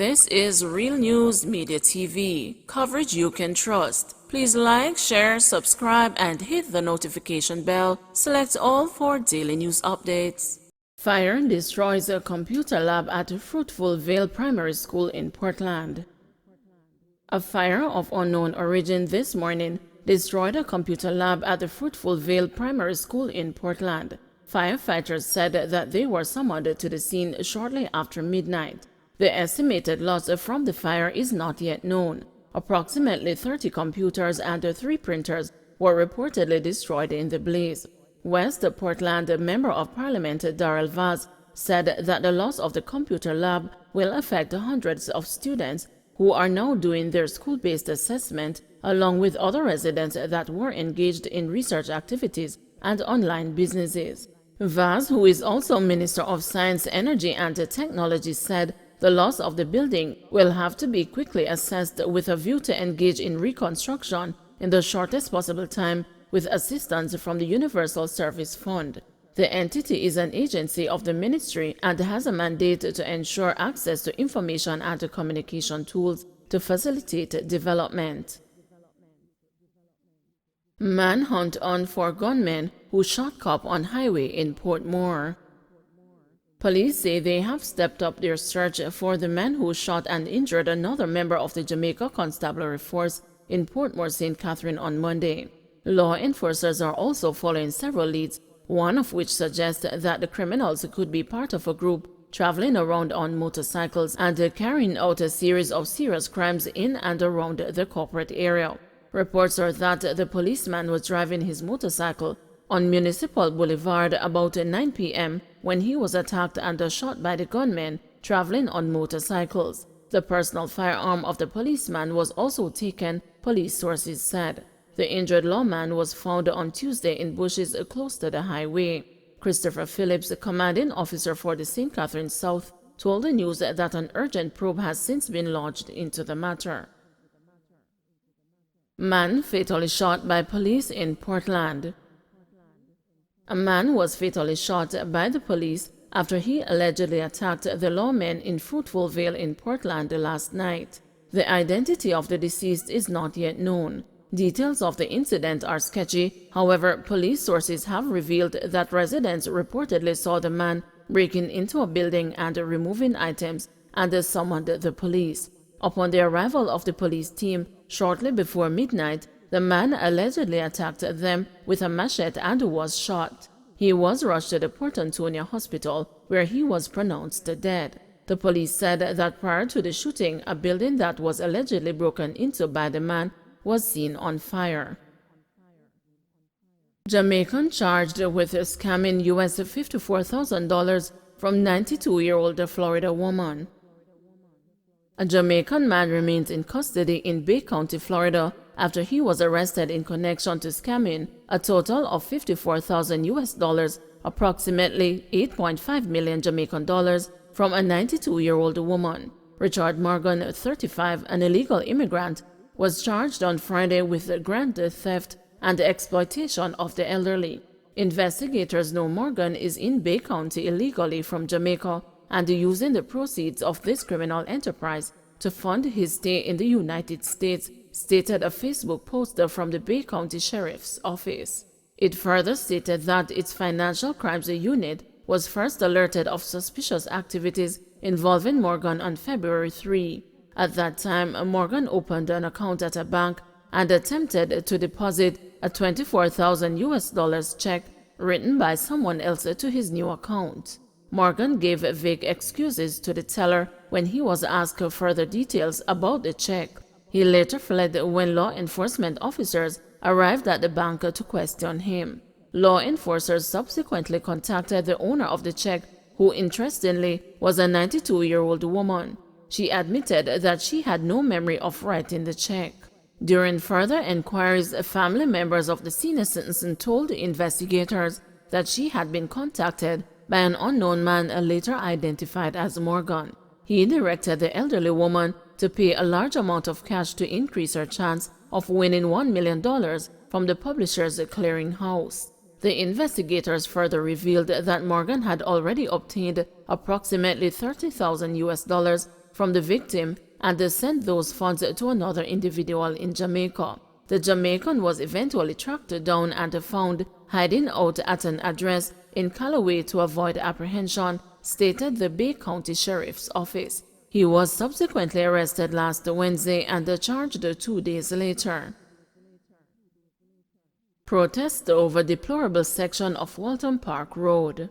This is Real News Media TV, coverage you can trust. Please like, share, subscribe, and hit the notification bell. Select all for daily news updates. Fire destroys a computer lab at Fruitful Vale Primary School in Portland. A fire of unknown origin this morning destroyed a computer lab at the Fruitful Vale Primary School in Portland. Firefighters said that they were summoned to the scene shortly after midnight. The estimated loss from the fire is not yet known. Approximately 30 computers and 3 printers were reportedly destroyed in the blaze. West Portland Member of Parliament Darrell Vaz said that the loss of the computer lab will affect hundreds of students who are now doing their school-based assessment, along with other residents that were engaged in research activities and online businesses. Vaz, who is also Minister of Science, Energy and Technology, said the loss of the building will have to be quickly assessed with a view to engage in reconstruction in the shortest possible time with assistance from the Universal Service Fund. The entity is an agency of the ministry and has a mandate to ensure access to information and communication tools to facilitate development. Manhunt on for gunmen who shot cop on highway in Portmore. Police say they have stepped up their search for the man who shot and injured another member of the Jamaica Constabulary Force in Portmore, St. Catherine on Monday. Law enforcers are also following several leads, one of which suggests that the criminals could be part of a group traveling around on motorcycles and carrying out a series of serious crimes in and around the corporate area. Reports are that the policeman was driving his motorcycle on Municipal Boulevard about 9 p.m. when he was attacked and shot by the gunmen traveling on motorcycles. The personal firearm of the policeman was also taken, police sources said. The injured lawman was found on Tuesday in bushes close to the highway. Christopher Phillips, commanding officer for the St. Catherine South, told the news that an urgent probe has since been launched into the matter. Man fatally shot by police in Portland. A man was fatally shot by the police after he allegedly attacked the lawmen in Fruitful Vale in Portland last night. The identity of the deceased is not yet known. Details of the incident are sketchy. However, police sources have revealed that residents reportedly saw the man breaking into a building and removing items and summoned the police. Upon the arrival of the police team shortly before midnight, the man allegedly attacked them with a machete and was shot. He was rushed to the Port Antonio Hospital, where he was pronounced dead. The police said that prior to the shooting, a building that was allegedly broken into by the man was seen on fire. Jamaican charged with scamming US $54,000 from 92-year-old Florida woman. A Jamaican man remains in custody in Bay County, Florida, after he was arrested in connection to scamming a total of $54,000, approximately 8.5 million Jamaican dollars, from a 92-year-old woman. Richard Morgan, 35, an illegal immigrant, was charged on Friday with grand theft and exploitation of the elderly. Investigators know Morgan is in Bay County illegally from Jamaica and using the proceeds of this criminal enterprise to fund his stay in the United States, stated a Facebook post from the Bay County Sheriff's Office. It further stated that its Financial Crimes Unit was first alerted of suspicious activities involving Morgan on February 3. At that time, Morgan opened an account at a bank and attempted to deposit a $24,000 check written by someone else to his new account. Morgan gave vague excuses to the teller when he was asked further details about the check. He later fled when law enforcement officers arrived at the bank to question him. Law enforcers subsequently contacted the owner of the check, who interestingly was a 92-year-old woman. She admitted that she had no memory of writing the check. During further inquiries, family members of the senior citizen told investigators that she had been contacted by an unknown man later identified as Morgan. He directed the elderly woman to pay a large amount of cash to increase her chance of winning $1 million from the publisher's clearinghouse. The investigators further revealed that Morgan had already obtained approximately $30,000 from the victim and sent those funds to another individual in Jamaica. The Jamaican was eventually tracked down and found hiding out at an address in Callaway to avoid apprehension, stated the Bay County Sheriff's Office. He was subsequently arrested last Wednesday and charged 2 days later. Protest over deplorable section of Walton Park Road.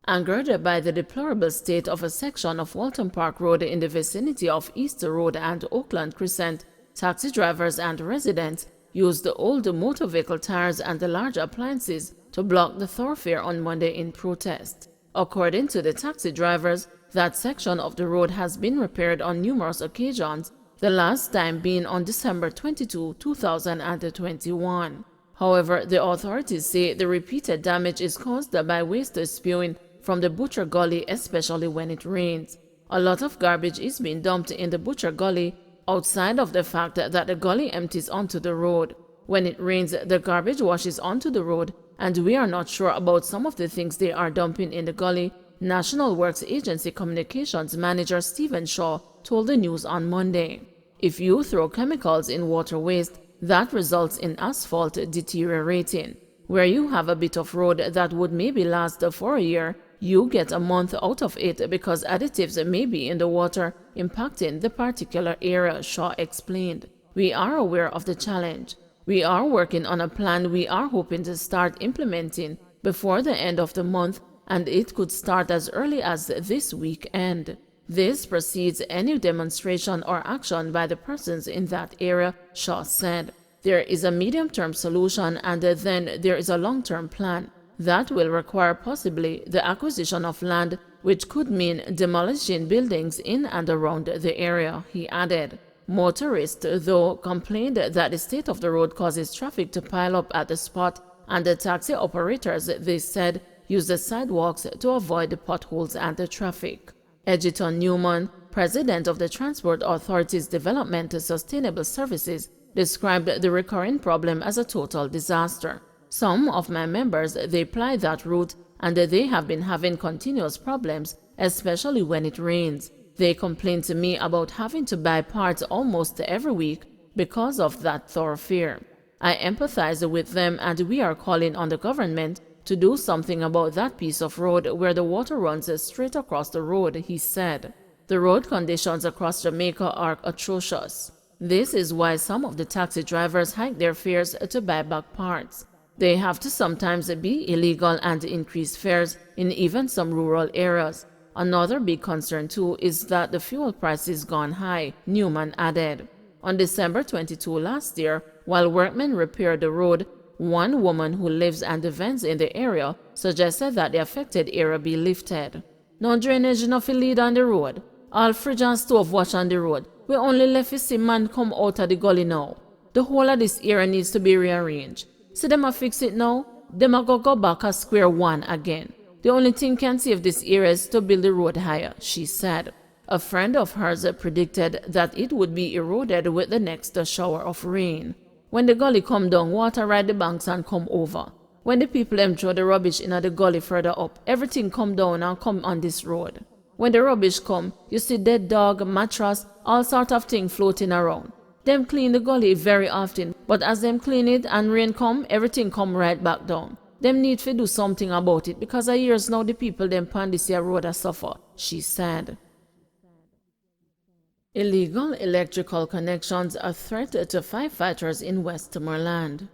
Angered by the deplorable state of a section of Walton Park Road in the vicinity of Easter Road and Oakland Crescent, taxi drivers and residents used the old motor vehicle tires and the large appliances to block the thoroughfare on Monday in protest. According to the taxi drivers, that section of the road has been repaired on numerous occasions, the last time being on December 22, 2021. However, the authorities say the repeated damage is caused by waste spewing from the Butcher Gully, especially when it rains. A lot of garbage is being dumped in the Butcher Gully, outside of the fact that the gully empties onto the road. When it rains, the garbage washes onto the road, and we are not sure about some of the things they are dumping in the gully, National Works Agency Communications Manager Stephen Shaw told the news on Monday. If you throw chemicals in water waste, that results in asphalt deteriorating. Where you have a bit of road that would maybe last for a year, you get a month out of it because additives may be in the water impacting the particular area, Shaw explained. We are aware of the challenge. We are working on a plan we are hoping to start implementing before the end of the month, and it could start as early as this weekend. This precedes any demonstration or action by the persons in that area, Shaw said. There is a medium-term solution and then there is a long-term plan. That will require possibly the acquisition of land, which could mean demolishing buildings in and around the area, he added. Motorists, though, complained that the state of the road causes traffic to pile up at the spot, and the taxi operators, they said, use the sidewalks to avoid the potholes and the traffic. Edgerton Newman, president of the Transport Authority's Development and Sustainable Services, described the recurring problem as a total disaster. Some of my members, they ply that route and they have been having continuous problems, especially when it rains. They complain to me about having to buy parts almost every week because of that thoroughfare. I empathize with them and we are calling on the government to do something about that piece of road where the water runs straight across the road, he said. The road conditions across Jamaica are atrocious. This is why some of the taxi drivers hike their fares to buy back parts. They have to sometimes be illegal and increase fares in even some rural areas. Another big concern too is that the fuel price is gone high, Newman added. On December 22 last year, while workmen repaired the road, one woman who lives and vents in the area suggested that the affected area be lifted. No drainage enough to lead on the road. All fridge and stove wash on the road. We only left to see man come out of the gully now. The whole of this area needs to be rearranged. So them a fix it now, them a go back at square one again. The only thing can save this area is to build the road higher, she said. A friend of hers predicted that it would be eroded with the next shower of rain. When the gully come down, water ride the banks and come over. When the people them throw the rubbish in the gully further up, everything come down and come on this road. When the rubbish come, you see dead dog, mattress, all sort of thing floating around. Them clean the gully very often, but as them clean it and rain come, everything come right back down. Them need to do something about it because of years now the people them pan this here road a suffer, she said. Illegal electrical connections a threat to firefighters in Westmoreland.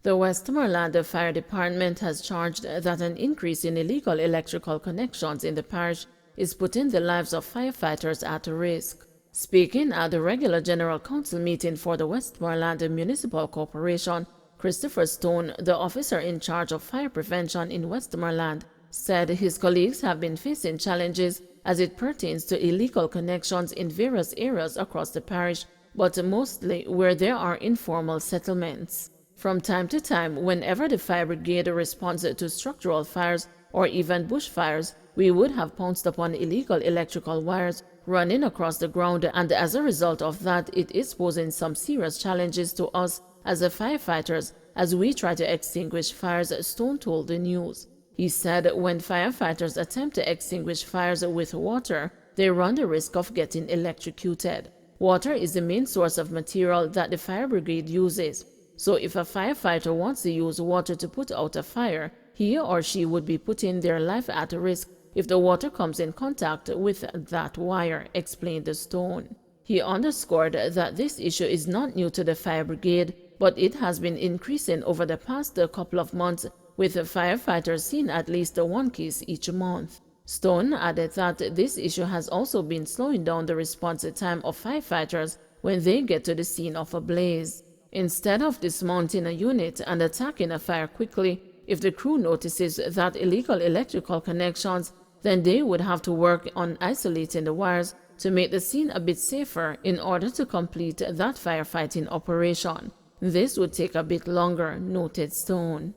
The Westmoreland Fire Department has charged that an increase in illegal electrical connections in the parish is putting the lives of firefighters at risk. Speaking at the regular General Council meeting for the Westmoreland Municipal Corporation, Christopher Stone, the officer in charge of fire prevention in Westmoreland, said his colleagues have been facing challenges as it pertains to illegal connections in various areas across the parish, but mostly where there are informal settlements. From time to time, whenever the fire brigade responds to structural fires or even bushfires, we would have pounced upon illegal electrical wires running across the ground, and as a result of that, it is posing some serious challenges to us as the firefighters as we try to extinguish fires, Stone told the news. He said when firefighters attempt to extinguish fires with water, they run the risk of getting electrocuted. Water is the main source of material that the fire brigade uses, so if a firefighter wants to use water to put out a fire, he or she would be putting their life at risk if the water comes in contact with that wire, explained Stone. He underscored that this issue is not new to the fire brigade, but it has been increasing over the past couple of months, with firefighters seeing at least one case each month. Stone added that this issue has also been slowing down the response time of firefighters when they get to the scene of a blaze. Instead of dismounting a unit and attacking a fire quickly, if the crew notices that illegal electrical connections, then they would have to work on isolating the wires to make the scene a bit safer in order to complete that firefighting operation. This would take a bit longer, noted Stone.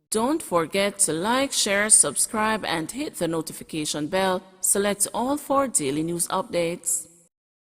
Don't forget to like, share, subscribe, and hit the notification bell. Select all for daily news updates.